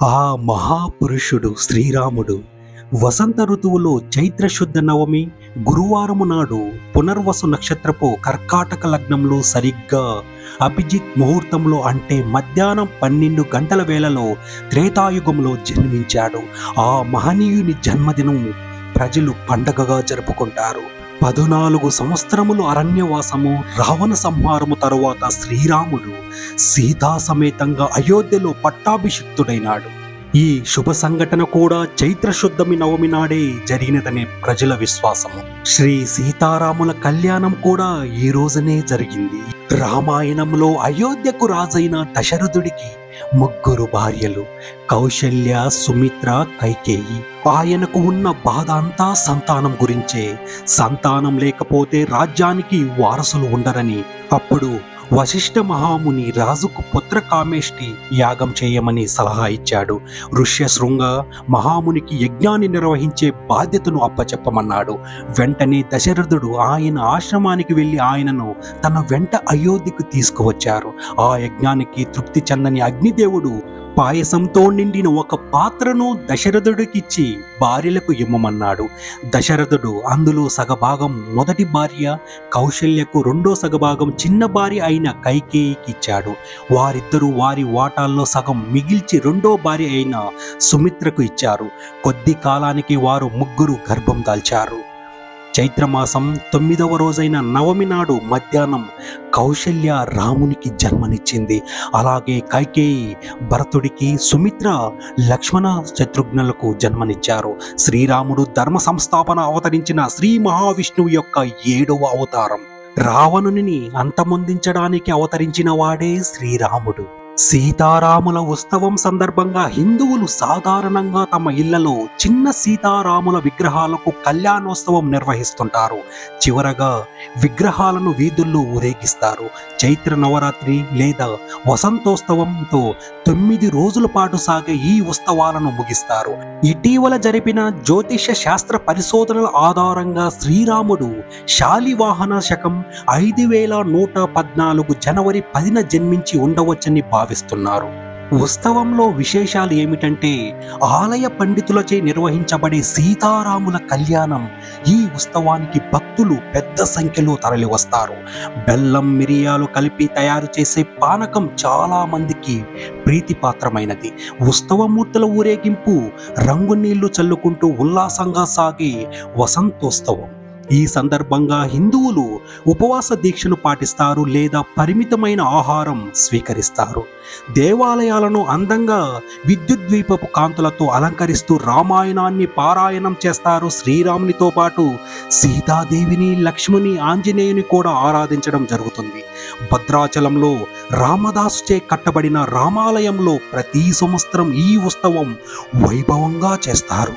ఆ మహాపురుషుడు శ్రీరాముడు వసంత ఋతువులో చైత్రశుద్ధ నవమి గురువారము నాడు పునర్వసు నక్షత్రపు కర్కాటక లగ్నంలో సరిగ్గా అభిజిత్ ముహూర్తంలో అంటే మధ్యాహ్నం 12 గంటల వేళలో త్రేతాయుగంలో జన్మించాడు. ఆ మహనీయుని జన్మదినం ప్రజలు పండగగా జరుపుకుంటారు. 14 సంవత్సరములు అరణ్యవాసము రావణ సంహారము తరువాత శ్రీరాముడు సీతా సమేతంగా అయోధ్యలో పట్టాభిషిక్తుడైనాడు. ఈ శుభ సంఘటన కూడా చైత్రశుద్ధమి నవమి నాడే జరిగినదనే ప్రజల విశ్వాసము. శ్రీ సీతారాముల కళ్యాణం కూడా ఈ రోజునే జరిగింది. రామాయణంలో అయోధ్యకు రాజైన దశరథుడికి 3 భార్యలు, కౌశల్య, సుమిత్ర, కైకేయి. ఆయనకు ఉన్న బాధ అంతా సంతానం గురించే. సంతానం లేకపోతే రాజ్యానికి వారసులు ఉండరని. అప్పుడు వశిష్ఠ మహాముని రాజుకు పుత్రకామేష్టి యాగం చేయమని సలహా ఇచ్చాడు. ఋష్యశృంగ మహామునికి యజ్ఞాన్ని నిర్వహించే బాధ్యతను అప్పచెప్పమన్నాడు. వెంటనే దశరథుడు ఆయన ఆశ్రమానికి వెళ్ళి ఆయనను తన వెంట అయోధ్యకు తీసుకువచ్చారు. ఆ యజ్ఞానికి తృప్తి చెందని అగ్నిదేవుడు పాయసంతో నిండిన ఒక పాత్రను దశరథుడికిచ్చి భార్యలకు ఇమ్మమన్నాడు. దశరథుడు అందులో సగభాగం మొదటి భార్య కౌశల్యకు, రెండో సగభాగం చిన్న భార్య అయిన కైకేయికి ఇచ్చాడు. వారిద్దరూ వారి వాటాల్లో సగం మిగిల్చి రెండో భార్య అయిన సుమిత్రకు ఇచ్చారు. కొద్ది కాలానికి వారు 3 గర్భం దాల్చారు. చైత్రమాసం 9వ రోజైన నవమి నాడు మధ్యాహ్నం కౌశల్య రామునికి జన్మనిచ్చింది. అలాగే కైకేయి భరతుడికి, సుమిత్ర లక్ష్మణ శత్రుఘ్నులకు జన్మనిచ్చారు. శ్రీరాముడు ధర్మ సంస్థాపన అవతరించిన శ్రీ మహావిష్ణువు యొక్క 7వ అవతారం. రావణుని అంతమొందించడానికి అవతరించిన వాడే శ్రీరాముడు. సీతారాముల ఉత్సవం సందర్భంగా హిందువులు సాధారణంగా తమ ఇళ్లలో చిన్న సీతారాముల విగ్రహాలకు కళ్యాణోత్సవం నిర్వహిస్తుంటారు. చివరగా విగ్రహాలను వీధుల్లో ఊరేగిస్తారు. చైత్ర నవరాత్రి లేదా వసంతోత్సవంతో 9 రోజుల పాటు సాగే ఈ ఉత్సవాలను ముగిస్తారు. ఇటీవల జరిపిన జ్యోతిష శాస్త్ర పరిశోధనల ఆధారంగా శ్రీరాముడు శాలివాహన శకం 5114 జనవరి 10న జన్మించి ఉండవచ్చని భావిస్తున్నారు. ఉత్సవంలో విశేషాలు ఏమిటంటే ఆలయ పండితులచే నిర్వహించబడే సీతారాముల కళ్యాణం. ఈ ఉత్సవానికి భక్తులు పెద్ద సంఖ్యలో తరలివస్తారు. బెల్లం, మిరియాలు కలిపి తయారు చేసే పానకం చాలా మందికి ప్రీతిపాత్రమైనది. ఉత్సవమూర్తుల ఊరేగింపు రంగు నీళ్లు చల్లుకుంటూ ఉల్లాసంగా సాగే వసంతోత్సవం. ఈ సందర్భంగా హిందువులు ఉపవాస దీక్షను పాటిస్తారు లేదా పరిమితమైన ఆహారం స్వీకరిస్తారు. దేవాలయాలను అందంగా విద్యుద్దీపపు కాంతులతో అలంకరిస్తూ రామాయణాన్ని పారాయణం చేస్తారు. శ్రీరామునితో పాటు సీతాదేవిని, లక్ష్మణి, ఆంజనేయుని కూడా ఆరాధించడం జరుగుతుంది. భద్రాచలంలో రామదాసుచే కట్టబడిన రామాలయంలో ప్రతి సంవత్సరం ఈ ఉత్సవం వైభవంగా చేస్తారు.